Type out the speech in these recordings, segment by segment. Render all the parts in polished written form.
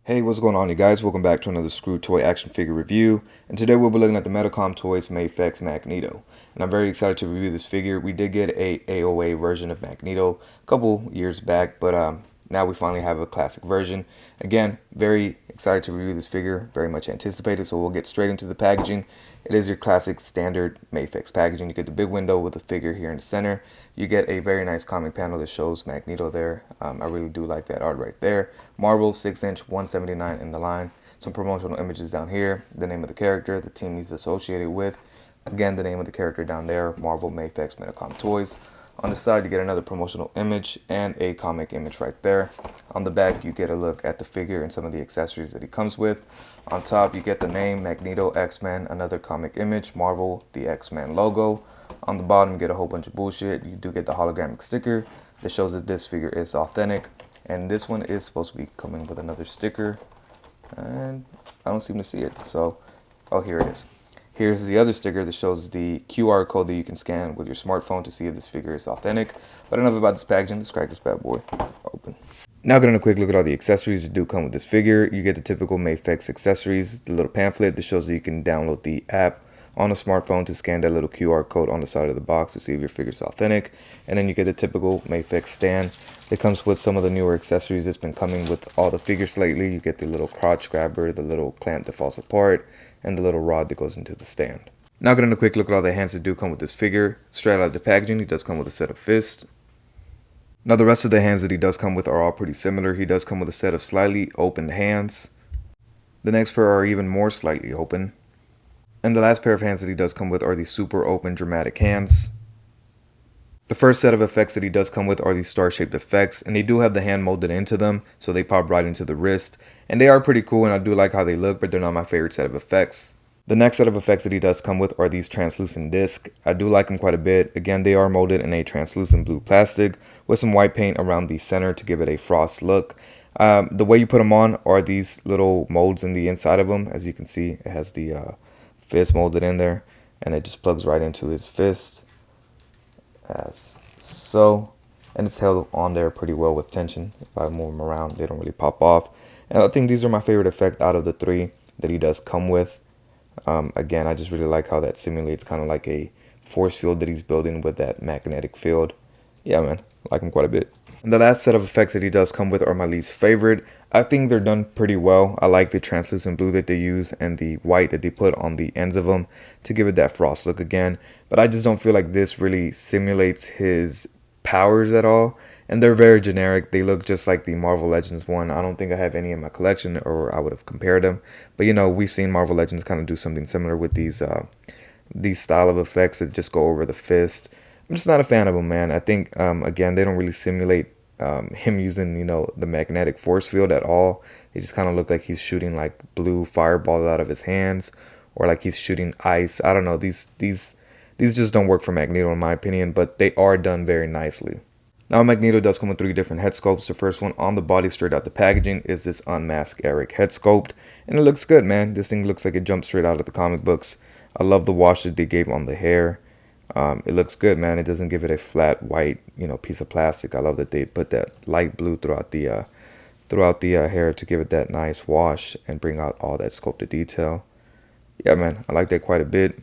Hey, what's going on, you guys? Welcome back to another Screw Toy action figure review. And today we'll be looking at the Medicom Toys Mafex Magneto. And I'm very excited to review this figure. We did get a AOA version of Magneto a couple years back, but now we finally have a classic version. Again, very excited to review this figure, very much anticipated, so we'll get straight into the packaging. It is your classic standard Mafex packaging. You get the big window with the figure here in the center. You get a very nice comic panel that shows Magneto there. I really do like that art right there. Marvel 6-inch 179 in the line. Some promotional images down here. The name of the character, the team he's associated with. Again, the name of the character down there, Marvel Mafex Medicom Toys. On the side, you get another promotional image and a comic image right there. On the back, you get a look at the figure and some of the accessories that he comes with. On top, you get the name Magneto X-Men, another comic image, Marvel, the X-Men logo. On the bottom, you get a whole bunch of bullshit. You do get the holographic sticker that shows that this figure is authentic. And this one is supposed to be coming with another sticker. And I don't seem to see it. So, oh, here it is. Here's the other sticker that shows the QR code that you can scan with your smartphone to see if this figure is authentic. But enough about this packaging. Let's crack this bad boy open. Now getting a quick look at all the accessories that do come with this figure. You get the typical Mafex accessories, the little pamphlet that shows that you can download the app on a smartphone to scan that little QR code on the side of the box to see if your figure is authentic. And then you get the typical Mafex stand that comes with some of the newer accessories that's been coming with all the figures lately. You get the little crotch grabber, the little clamp that falls apart, and the little rod that goes into the stand. Now getting a quick look at all the hands that do come with this figure. Straight out of the packaging, he does come with a set of fists. Now the rest of the hands that he does come with are all pretty similar. He does come with a set of slightly opened hands. The next pair are even more slightly open. And the last pair of hands that he does come with are the super open dramatic hands. The first set of effects that he does come with are these star-shaped effects, and they do have the hand molded into them, so they pop right into the wrist. And they are pretty cool, and I do like how they look, but they're not my favorite set of effects. The next set of effects that he does come with are these translucent discs. I do like them quite a bit. Again, they are molded in a translucent blue plastic with some white paint around the center to give it a frost look. The way you put them on are these little molds in the inside of them. As you can see, it has the fist molded in there, and it just plugs right into his fist as so, and it's held on there pretty well with tension. If I move them around, they don't really pop off. And I think these are my favorite effect out of the three that he does come with. Again, I just really like how that simulates kind of like a force field that he's building with that magnetic field. Yeah, man, I like him quite a bit. And the last set of effects that he does come with are my least favorite. I think they're done pretty well. I like the translucent blue that they use and the white that they put on the ends of them to give it that frost look again. But I just don't feel like this really simulates his powers at all. And they're very generic. They look just like the Marvel Legends one. I don't think I have any in my collection, or I would have compared them. But you know, we've seen Marvel Legends kind of do something similar with these style of effects that just go over the fist. I'm just not a fan of them, man. I think again, they don't really simulate him using, you know, the magnetic force field at all. They just kind of look like he's shooting like blue fireballs out of his hands, or like he's shooting ice. I don't know. These just don't work for Magneto in my opinion, but they are done very nicely. Now Magneto does come with 3 different head sculpts. The first one on the body straight out the packaging is this Unmasked Eric head sculpt, and it looks good, man. This thing looks like it jumped straight out of the comic books. I love the wash that they gave on the hair. It looks good, man. It doesn't give it a flat white, you know, piece of plastic. I love that they put that light blue throughout the hair to give it that nice wash and bring out all that sculpted detail. Yeah, man, I like that quite a bit.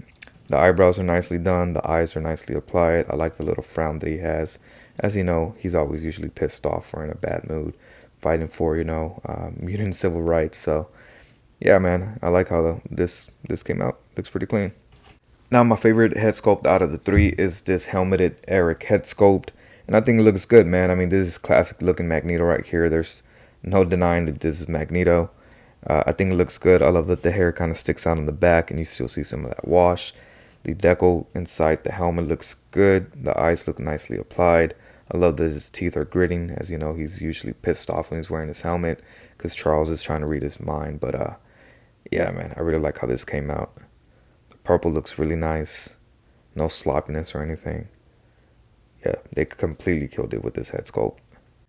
The eyebrows are nicely done. The eyes are nicely applied. I like the little frown that he has. As you know, he's always usually pissed off or in a bad mood, fighting for, you know, mutant civil rights. So, yeah, man, I like how this came out. Looks pretty clean. Now, my favorite head sculpt out of the 3 is this helmeted Eric head sculpt, and I think it looks good, man. I mean, this is classic looking Magneto right here. There's no denying that this is Magneto. I think it looks good. I love that the hair kind of sticks out in the back, and you still see some of that wash. The decal inside the helmet looks good. The eyes look nicely applied. I love that his teeth are gritting. As you know, he's usually pissed off when he's wearing his helmet because Charles is trying to read his mind. But yeah, man, I really like how this came out. The purple looks really nice. No sloppiness or anything. Yeah, they completely killed it with this head sculpt.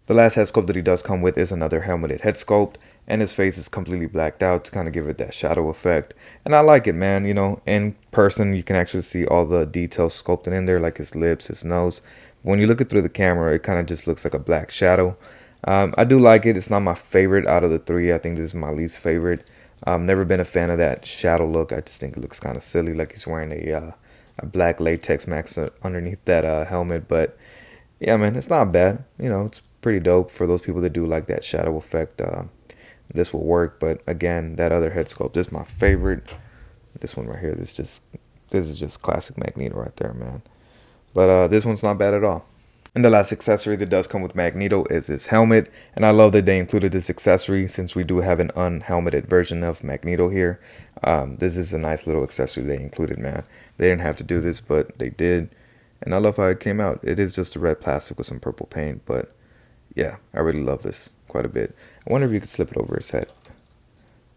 The last head sculpt that he does come with is another helmeted head sculpt. and his face is completely blacked out to kind of give it that shadow effect. And I like it, man. You know, in person you can actually see all the details sculpted in there, like his lips, his nose. When you look it through the camera, it kind of just looks like a black shadow. I do like it. It's not my favorite out of the three. I think this is my least favorite. I've never been a fan of that shadow look. I just think it looks kind of silly, like he's wearing a black latex mask underneath that helmet. But yeah, man, it's not bad. You know, it's pretty dope for those people that do like that shadow effect. This will work. But again, that other head sculpt is my favorite. This one right here, this is just classic Magneto right there, man. But this one's not bad at all. And the last accessory that does come with Magneto is his helmet. And I love that they included this accessory since we do have an unhelmeted version of Magneto here. This is a nice little accessory they included, man. They didn't have to do this, but they did. And I love how it came out. It is just a red plastic with some purple paint. But yeah, I really love this quite a bit. I wonder if you could slip it over his head.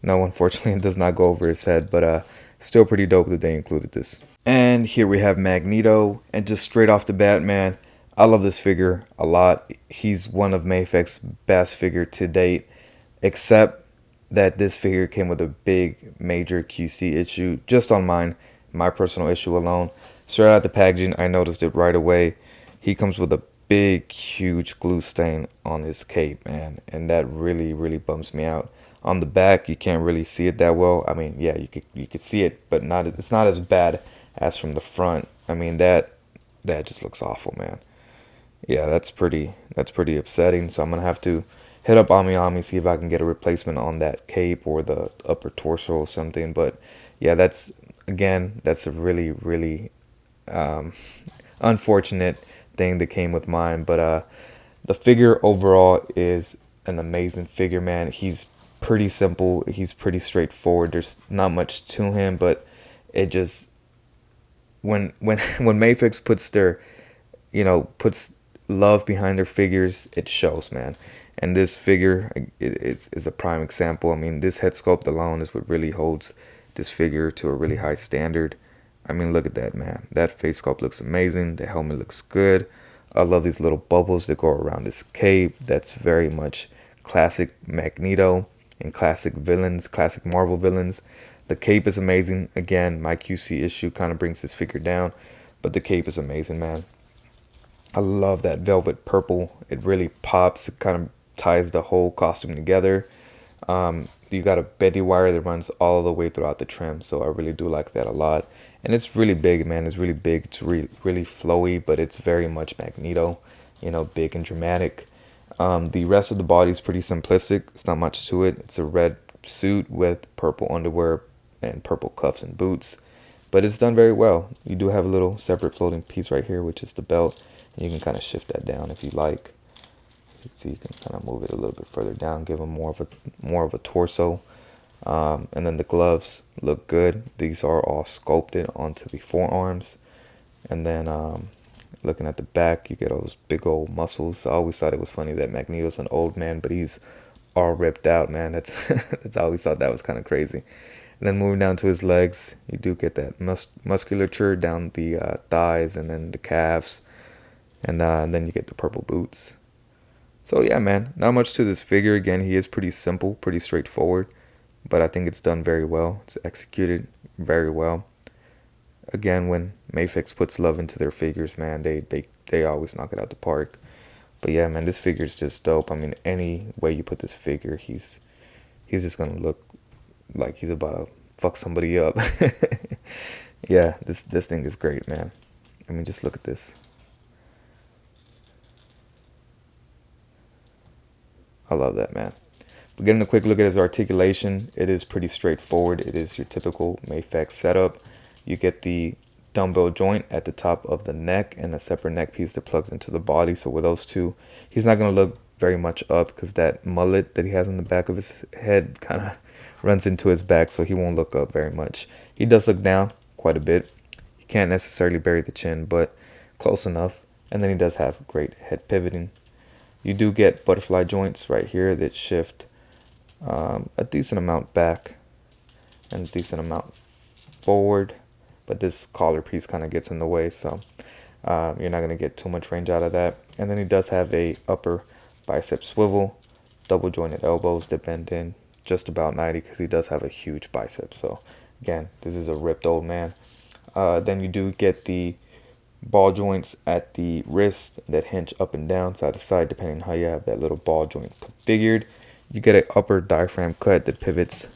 No, unfortunately, it does not go over his head. But still pretty dope that they included this. And here we have Magneto. And just straight off the bat, man, I love this figure a lot. He's one of Mafex's best figure to date, except that this figure came with a big major QC issue just on my personal issue alone. Straight out the packaging, I noticed it right away. He comes with a big, huge glue stain on his cape, man, and that really bums me out. On the back, you can't really see it that well. I mean, yeah, you could see it, but it's not as bad as from the front. I mean, that just looks awful, man. Yeah, that's pretty upsetting. So I'm gonna have to hit up Ami, see if I can get a replacement on that cape or the upper torso or something. But yeah, that's a really unfortunate thing that came with mine. But the figure overall is an amazing figure, man. He's pretty simple. He's pretty straightforward. There's not much to him, but it just when Mafex puts love behind their figures, it shows, man. And this figure is a prime example. I mean, this head sculpt alone is what really holds this figure to a really high standard. I mean, look at that, man. That face sculpt looks amazing. The helmet looks good. I love these little bubbles that go around this cape. That's very much classic Magneto and classic villains, classic Marvel villains. The cape is amazing. Again, my QC issue kind of brings this figure down, but the cape is amazing, man. I love that velvet purple. It really pops. It kind of ties the whole costume together. You got a Betty wire that runs all the way throughout the trim, so I really do like that a lot. And it's really big, man. It's really big. It's really flowy, but it's very much Magneto, you know, big and dramatic. The rest of the body is pretty simplistic. It's not much to it. It's a red suit with purple underwear and purple cuffs and boots, but it's done very well. You do have a little separate floating piece right here, which is the belt. You can kind of shift that down if you like. You can see you can kind of move it a little bit further down, give him more of a torso. And then the gloves look good. These are all sculpted onto the forearms. And then looking at the back, you get all those big old muscles. I always thought it was funny that Magneto's an old man, but he's all ripped out, man. I always thought that was kind of crazy. And then moving down to his legs, you do get that musculature down the thighs and then the calves. And then you get the purple boots. So yeah, man, not much to this figure. Again, he is pretty simple, pretty straightforward, but I think it's done very well. It's executed very well. Again, when Mafex puts love into their figures, man, they always knock it out the park. But yeah, man, this figure is just dope. I mean, any way you put this figure, he's just gonna look like he's about to fuck somebody up. Yeah, this thing is great, man. I mean, just look at this. I love that, man. But getting a quick look at his articulation, it is pretty straightforward. It is your typical Mafex setup. You get the dumbbell joint at the top of the neck and a separate neck piece that plugs into the body. So with those two, he's not going to look very much up because that mullet that he has in the back of his head kind of runs into his back, so he won't look up very much. He does look down quite a bit. He can't necessarily bury the chin, but close enough. And then he does have great head pivoting. You do get butterfly joints right here that shift a decent amount back and a decent amount forward, but this collar piece kind of gets in the way, so you're not going to get too much range out of that. And then he does have a upper bicep swivel double jointed elbows that bend in just about 90 because he does have a huge bicep. So again, this is a ripped old man. Then you do get the ball joints at the wrist that hinge up and down side to side depending on how you have that little ball joint configured. You get an upper diaphragm cut that pivots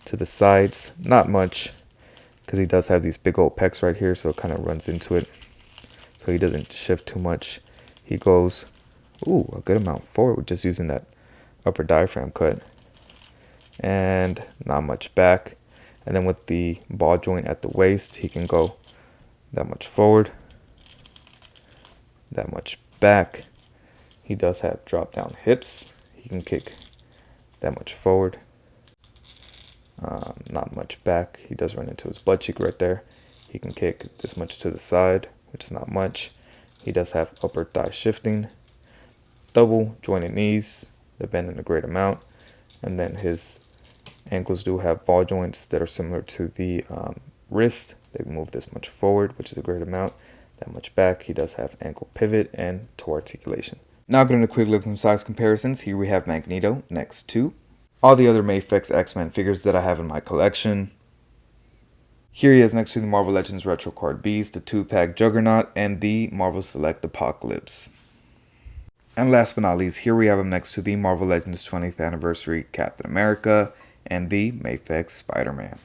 to the sides. Not much because he does have these big old pecs right here, so it kind of runs into it. So he doesn't shift too much. He goes, a good amount forward with just using that upper diaphragm cut. And not much back. And then with the ball joint at the waist, he can go that much forward, that much back. He does have drop down hips. He can kick that much forward, not much back. He does run into his butt cheek right there. He can kick this much to the side, which is not much. He does have upper thigh shifting, double jointed knees that bend in a great amount, and then his ankles do have ball joints that are similar to the wrist. They move this much forward, which is a great amount. That much back. He does have ankle pivot and toe articulation. Now getting a quick look at some size comparisons. Here we have Magneto next to all the other Mafex X-Men figures that I have in my collection. Here he is next to the Marvel Legends Retro Card Beast, the 2-pack Juggernaut, and the Marvel Select Apocalypse. And last but not least, here we have him next to the Marvel Legends 20th Anniversary Captain America and the Mafex Spider-Man.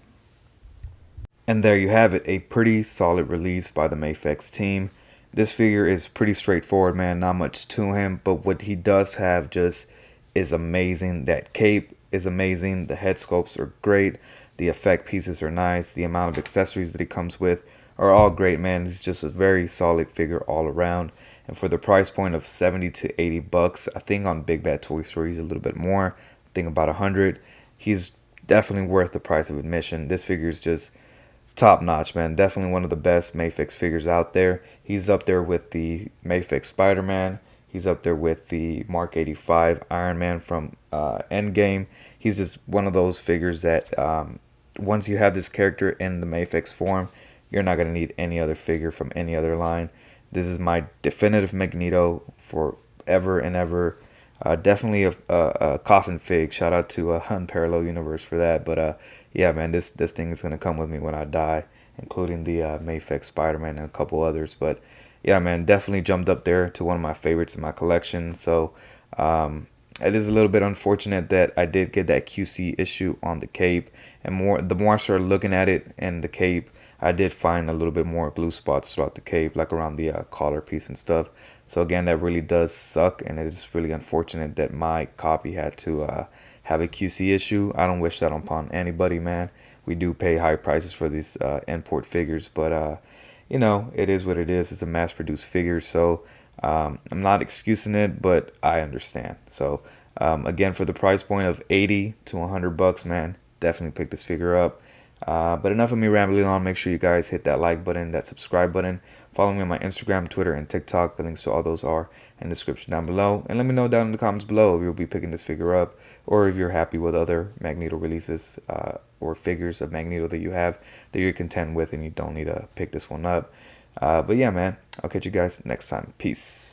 And there you have it, a pretty solid release by the Mafex team. This figure is pretty straightforward, man, not much to him, but what he does have just is amazing. That cape is amazing, the head sculpts are great, the effect pieces are nice, the amount of accessories that he comes with are all great, man. He's just a very solid figure all around. And for the price point of 70 to 80 bucks, I think on Big Bad Toy Store he's a little bit more. I think about 100. He's definitely worth the price of admission. This figure is just top notch, man. Definitely one of the best Mafex figures out there. He's up there with the Mafex Spider-Man. He's up there with the Mark 85 Iron Man from Endgame. He's just one of those figures that once you have this character in the Mafex form, you're not going to need any other figure from any other line. This is my definitive Magneto forever and ever. Definitely a coffin fig. Shout out to Unparalleled Universe for that. But yeah, man, this thing is going to come with me when I die, including the Mafex Spider-Man and a couple others. But yeah, man, definitely jumped up there to one of my favorites in my collection. So it is a little bit unfortunate that I did get that QC issue on the cape. And the more I started looking at it and the cape, I did find a little bit more glue spots throughout the cape, like around the collar piece and stuff. So again, that really does suck, and it is really unfortunate that my copy had to have a QC issue. I don't wish that upon anybody, man. We do pay high prices for these import figures, but you know, it is what it is. It's a mass-produced figure, so I'm not excusing it, but I understand. So again, for the price point of 80 to 100 bucks, man, definitely pick this figure up. But enough of me rambling on. Make sure you guys hit that like button, that subscribe button. Follow me on my Instagram, Twitter, and TikTok. The links to all those are in the description down below. And let me know down in the comments below if you'll be picking this figure up, or if you're happy with other Magneto releases or figures of Magneto that you have that you're content with and you don't need to pick this one up. But yeah, man, I'll catch you guys next time. Peace.